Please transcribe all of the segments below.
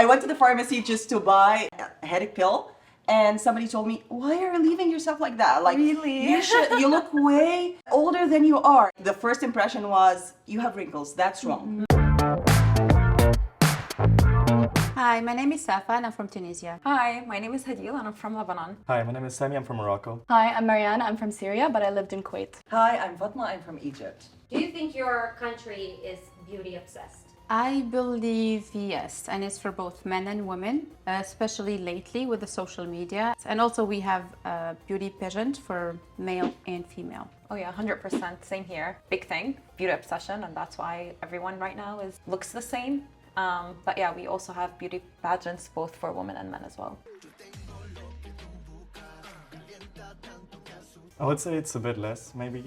I went to the pharmacy just to buy a headache pill. And somebody told me, why are you leaving yourself like that? Like, Really? you look way older than you are. The first impression was, you have wrinkles, that's wrong. Hi, my name is Safa and I'm from Tunisia. Hi, my name is Hadil and I'm from Lebanon. Hi, my name is Sami, I'm from Morocco. Hi, I'm Mariana, I'm from Syria, but I lived in Kuwait. Hi, I'm Fatma, I'm from Egypt. Do you think your country is beauty obsessed? I believe yes, and it's for both men and women, especially lately with the social media. And also we have a beauty pageant for male and female. Oh yeah, 100%, same here. Big thing, beauty obsession, and that's why everyone right now looks the same. But yeah, we also have beauty pageants both for women and men as well. I would say it's a bit less, maybe,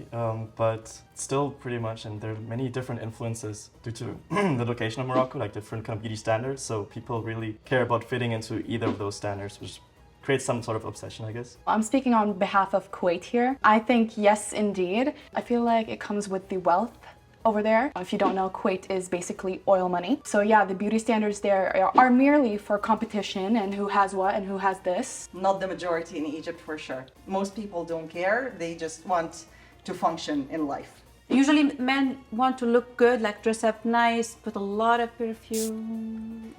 but still pretty much, and there are many different influences due to the location of Morocco, like different kind of beauty standards, so people really care about fitting into either of those standards, which creates some sort of obsession, I guess. I'm speaking on behalf of Kuwait here. I think yes, indeed. I feel like it comes with the wealth over there. If you don't know, Kuwait is basically oil money. So yeah, the beauty standards there are merely for competition and who has what and who has this. Not the majority in Egypt for sure. Most people don't care, they just want to function in life. Usually men want to look good, like dress up nice, put a lot of perfume.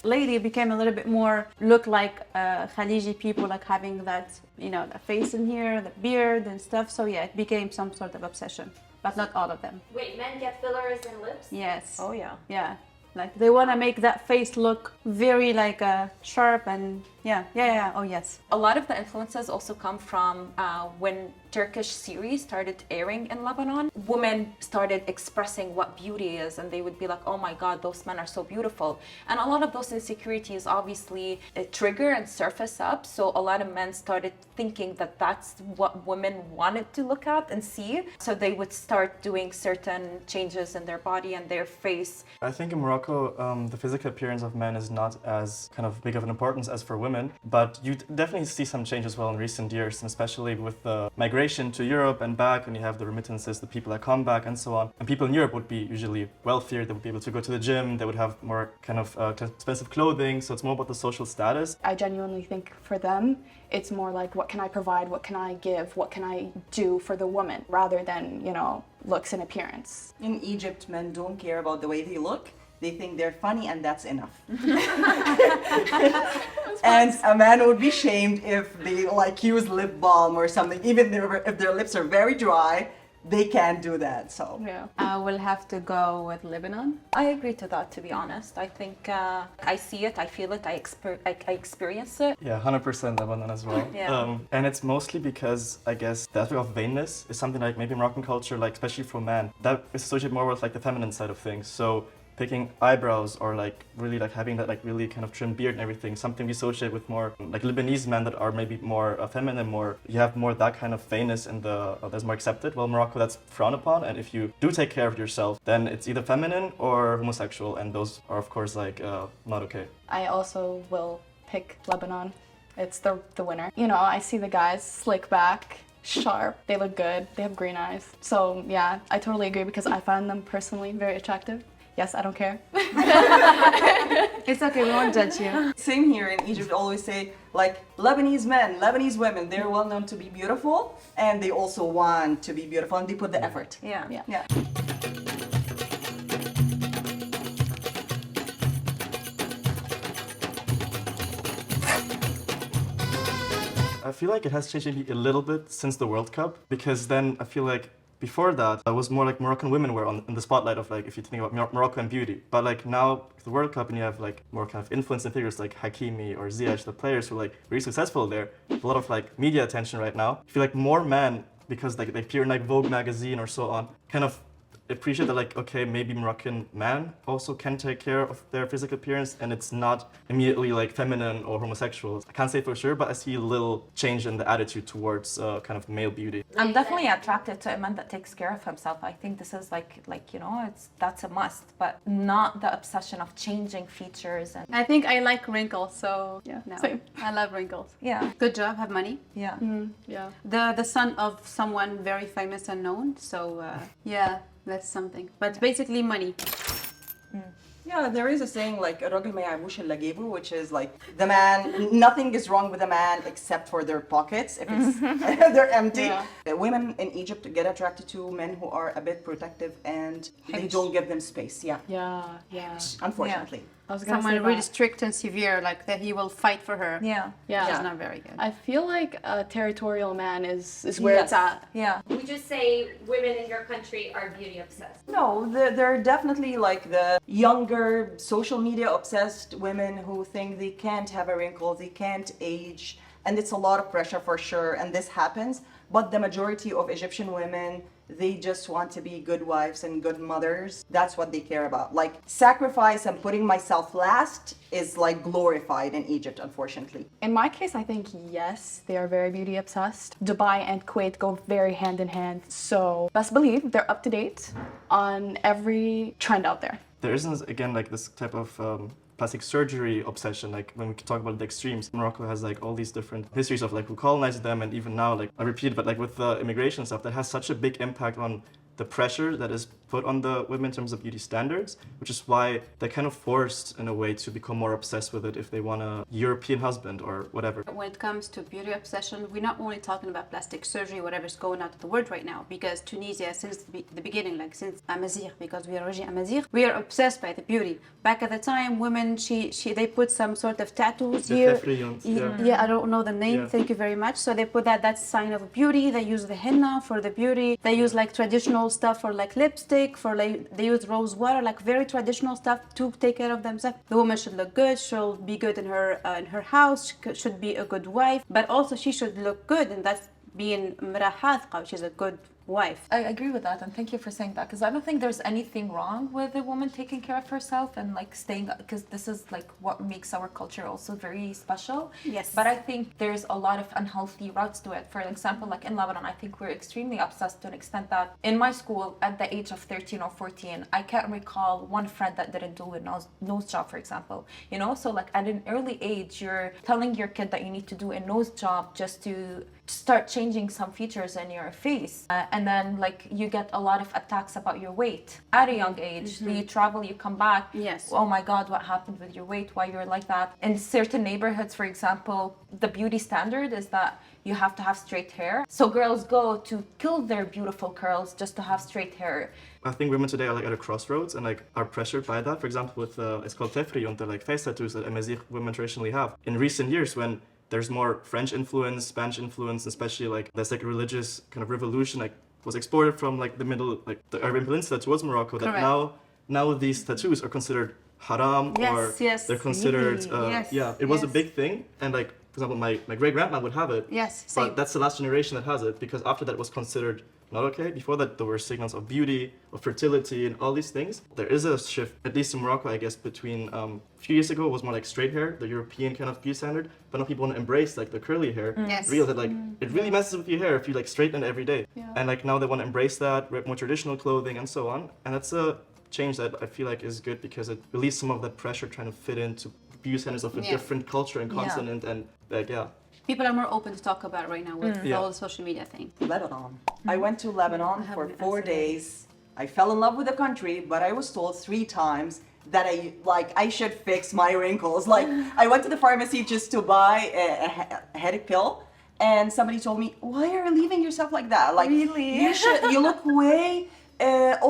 Lately it became a little bit more look like Khaliji people, like having that, you know, the face in here, the beard and stuff. So yeah, it became some sort of obsession, but not all of them. Wait, men get fillers and lips? Yes. Oh yeah. Yeah. Like they want to make that face look very like sharp and yeah. Oh yes. A lot of the influences also come from when Turkish series started airing in Lebanon. Women started expressing what beauty is, and they would be like, oh my god, those men are so beautiful. And a lot of those insecurities obviously trigger and surface up, so a lot of men started thinking that that's what women wanted to look at and see, so they would start doing certain changes in their body and their face. I think in Morocco, the physical appearance of men is not as kind of big of an importance as for women, but you definitely see some change as well in recent years, and especially with the migration to Europe and back, and you have the remittances, the people that come back and so on. And people in Europe would be usually wealthier, they would be able to go to the gym, they would have more kind of expensive clothing, so it's more about the social status. I genuinely think for them, it's more like what can I provide, what can I give, what can I do for the woman, rather than, you know, looks and appearance. In Egypt, men don't care about the way they look. They think they're funny and that's enough. And a man would be shamed if they like use lip balm or something. Even if their lips are very dry, they can't do that. So Yeah. I will have to go with Lebanon. I agree to that, to be honest. I think I see it, I feel it, I experience it. Yeah, 100% Lebanon as well. Yeah. And it's mostly because, I guess, the aspect of vainness is something like maybe Moroccan culture, like especially for men, that is associated more with like the feminine side of things. So picking eyebrows or like really like having that like really kind of trimmed beard and everything, something we associate with more like Lebanese men that are maybe more feminine, more you have more that kind of vainness in the that's more accepted. Well, Morocco, that's frowned upon, and if you do take care of yourself, then it's either feminine or homosexual, and those are of course like not okay. I also will pick Lebanon. It's the winner. You know, I see the guys slick back, sharp, they look good, they have green eyes. So yeah, I totally agree because I find them personally very attractive. Yes, I don't care. It's okay, we won't judge you. same here in Egypt, always say like Lebanese men, Lebanese women, they're well known to be beautiful and they also want to be beautiful and they put the effort. Yeah. Yeah. I feel like it has changed maybe a little bit since the World Cup, because then I feel like before that, it was more like Moroccan women were in the spotlight of like, if you think about Morocco and beauty. But like now, the World Cup, and you have like more kind of influencing figures like Hakimi or Ziyech, the players who are like really successful there. A lot of like media attention right now. I feel like more men, because like they appear in like Vogue magazine or so on, kind of appreciate that like, okay, maybe Moroccan men also can take care of their physical appearance and it's not immediately like feminine or homosexual. I can't say for sure, but I see a little change in the attitude towards kind of male beauty. I'm definitely attracted to a man that takes care of himself. I think this is like you know, that's a must, but not the obsession of changing features. And I think I like wrinkles, so Yeah, no. same. I love wrinkles. yeah, Good job, have money. yeah. Yeah. The son of someone very famous and known, so yeah, that's something. But basically money. Yeah, there is a saying like الراجل ما يعيبوش إلا جيبه, which is like the man, nothing is wrong with a man except for their pockets if it's they're empty. Yeah. Women in Egypt get attracted to men who are a bit protective and they Harsh. don't give them space. Yeah, Yeah. unfortunately. I was gonna Someone say really that. strict and severe, like that he will fight for her. Yeah. Yeah. Which is not very good. I feel like a territorial man is where it's at. Yeah. Would you say women in your country are beauty obsessed? No, they're definitely like the younger, social media obsessed women who think they can't have a wrinkle, they can't age, and it's a lot of pressure for sure, and this happens. But the majority of Egyptian women, they just want to be good wives and good mothers. That's what they care about. Like sacrifice and putting myself last is like glorified in Egypt, unfortunately. In my case, I think yes, they are very beauty obsessed. Dubai and Kuwait go very hand in hand. So best believe they're up to date on every trend out there. There isn't, again, like this type of plastic surgery obsession, like when we talk about the extremes. Morocco has like all these different histories of like who colonized them, and even now, like I repeat, but like with the immigration stuff, that has such a big impact on the pressure that is put on the women in terms of beauty standards, which is why they're kind of forced in a way to become more obsessed with it if they want a European husband or whatever. When it comes to beauty obsession, we're not only talking about plastic surgery, whatever's going out of the world right now, because Tunisia, since the beginning, like since Amazigh, because we are originally Amazigh, we are obsessed by the beauty. Back at the time, women, they put some sort of tattoos The here. Tefriyons, Yeah, I don't know the name. Yeah. Thank you very much. So they put that's sign of beauty. They use the henna for the beauty. They use like traditional stuff for like lipstick, for like they use rose water, like very traditional stuff to take care of themselves. The woman should look good. She'll be good in her house. She should be a good wife, but also she should look good, and that's being mra hadqa, which is a good wife. I agree with that, and thank you for saying that, because I don't think there's anything wrong with a woman taking care of herself and like staying, because this is like what makes our culture also very special. Yes. But I think there's a lot of unhealthy routes to it. For example, like in Lebanon, I think we're extremely obsessed to an extent that in my school, at the age of 13 or 14, I can't recall one friend that didn't do a nose job, for example. You know, so like at an early age, you're telling your kid that you need to do a nose job just to start changing some features in your face, and then like you get a lot of attacks about your weight at a young age. You travel, you come back, Yes. oh my god, what happened with your weight, why you're like that. In certain neighborhoods, for example, the beauty standard is that you have to have straight hair, so girls go to kill their beautiful curls just to have straight hair. I think women today are like at a crossroads and like are pressured by that. For example, with it's called tefriyont, the like face tattoos that Amazigh women traditionally have. In recent years, when there's more French influence, Spanish influence, especially like there's like a religious kind of revolution like was exported from like the middle, like the Arabian Peninsula towards Morocco. That Correct. now these tattoos are considered haram, or Yes, they're considered yes, yeah. It was a yes. big thing, and like for example, my great grandma would have it. Yes, But same. that's the last generation that has it, because after that it was considered not okay. Before that, there were signals of beauty, of fertility, and all these things. There is a shift, at least in Morocco, I guess, between a few years ago it was more like straight hair, the European kind of beauty standard, but now people want to embrace like the curly hair. Yes. Real that like it really messes with your hair if you like straighten it every day. Yeah. And like now they want to embrace that, wear more traditional clothing and so on. And that's a change that I feel like is good, because it relieves some of that pressure trying to fit into beauty standards of a Yeah. different culture and continent, and like People are more open to talk about right now with Yeah. all the social media thing. Lebanon. I went to Lebanon for haven't 4 answered days. I fell in love with the country, but I was told 3 times that I should fix my wrinkles. Like I went to the pharmacy just to buy a headache pill, and somebody told me, "Why are you leaving yourself like that? Like Really? you look way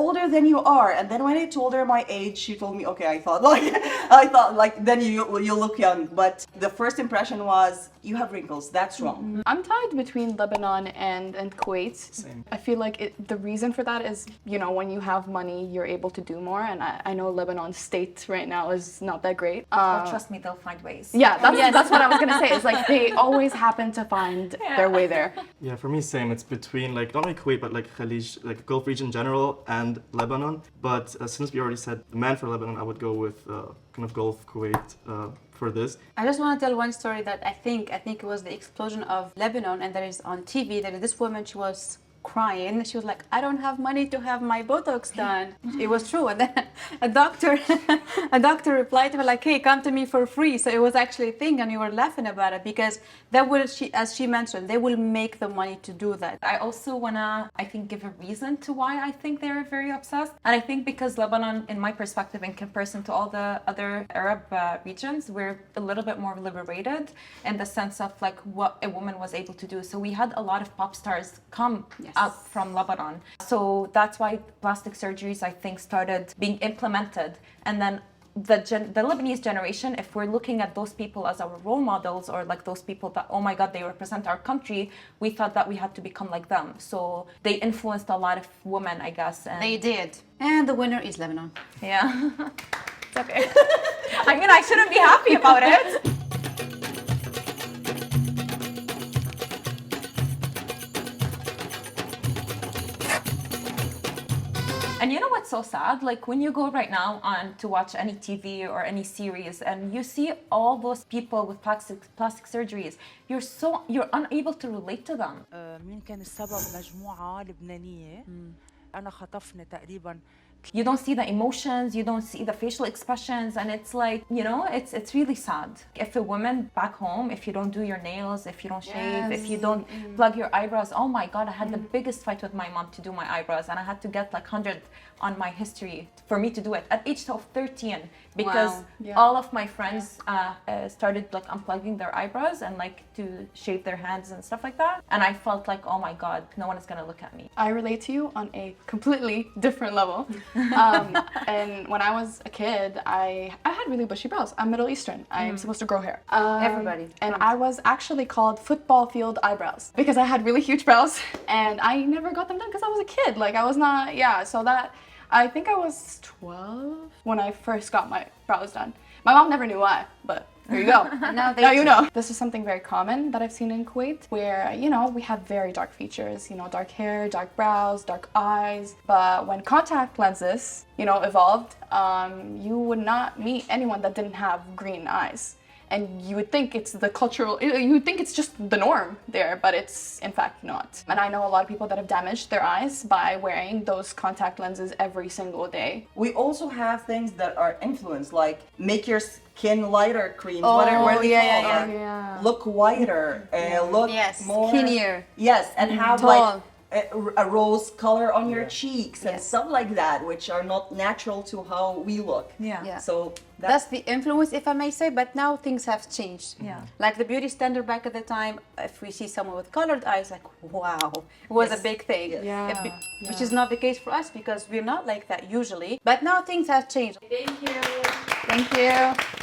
older than you are." And then when I told her my age, she told me, "Okay, I thought like then you look young." But the first impression was, "You have wrinkles. That's wrong." I'm tied between Lebanon and Kuwait. Same. I feel like the reason for that is, you know, when you have money, you're able to do more. And I know Lebanon's state right now is not that great. But trust me, they'll find ways. Yeah, that's what I was gonna say. It's like they always happen to find their way there. Yeah, for me, same. It's between like not only Kuwait, but like Khalij, like Gulf region in general, and Lebanon. But since we already said the man for Lebanon, I would go with kind of Gulf Kuwait for this. I just want to tell one story that I think it was the explosion of Lebanon, and that is on TV. That this woman, she was crying. She was like, I don't have money to have my Botox done. It was true. And then a doctor replied to her like, hey, come to me for free. So it was actually a thing, and we were laughing about it because that will, as she mentioned, they will make the money to do that. I also wanna, I think, give a reason to why I think they're very obsessed. And I think because Lebanon, in my perspective, in comparison to all the other Arab regions, we're a little bit more liberated in the sense of like what a woman was able to do. So we had a lot of pop stars come out from Lebanon. So that's why plastic surgeries, I think, started being implemented. And then the Lebanese generation, if we're looking at those people as our role models, or like those people that, oh my God, they represent our country, we thought that we had to become like them. So they influenced a lot of women, I guess. And They did. And the winner is Lebanon. yeah. It's okay. I mean, I shouldn't be happy about it. And you know what's so sad? Like when you go right now on to watch any TV or any series and you see all those people with plastic surgeries, you're unable to relate to them. مين كان السبب؟ مجموعة لبنانية أنا خطفني تقريبا. You don't see the emotions, you don't see the facial expressions, and it's like, you know, it's really sad. If a woman back home, if you don't do your nails, if you don't shave, if you don't plug your eyebrows, oh my God, I had the biggest fight with my mom to do my eyebrows, and I had to get like 100 on my history for me to do it at age of 13 because all of my friends started like unplugging their eyebrows and like to shave their hands and stuff like that, and I felt like, oh my God, no one is gonna look at me. I relate to you on a completely different level. And when I was a kid, I had really bushy brows. I'm Middle Eastern. I'm supposed to grow hair. Everybody. And I was actually called football field eyebrows because I had really huge brows and I never got them done because I was a kid. Like I was not, so that, I think I was 12 when I first got my brows done. My mom never knew why, but there you go. now you know. This is something very common that I've seen in Kuwait where, you know, we have very dark features, you know, dark hair, dark brows, dark eyes. But when contact lenses, you know, evolved, you would not meet anyone that didn't have green eyes. And you would think it's the cultural, you would think it's just the norm there, but it's in fact not. And I know a lot of people that have damaged their eyes by wearing those contact lenses every single day. We also have things that are influenced, like make your skin lighter creams, whatever they call it. Look whiter, look more skinnier. Yes, and have tall. like a rose color on your cheeks and stuff like that, which are not natural to how we look. Yeah. So that's the influence, if I may say, but now things have changed. Yeah. Like the beauty standard back at the time, if we see someone with colored eyes, like, wow, it was a big thing. Which is not the case for us because we're not like that usually. But now things have changed. Thank you. Thank you.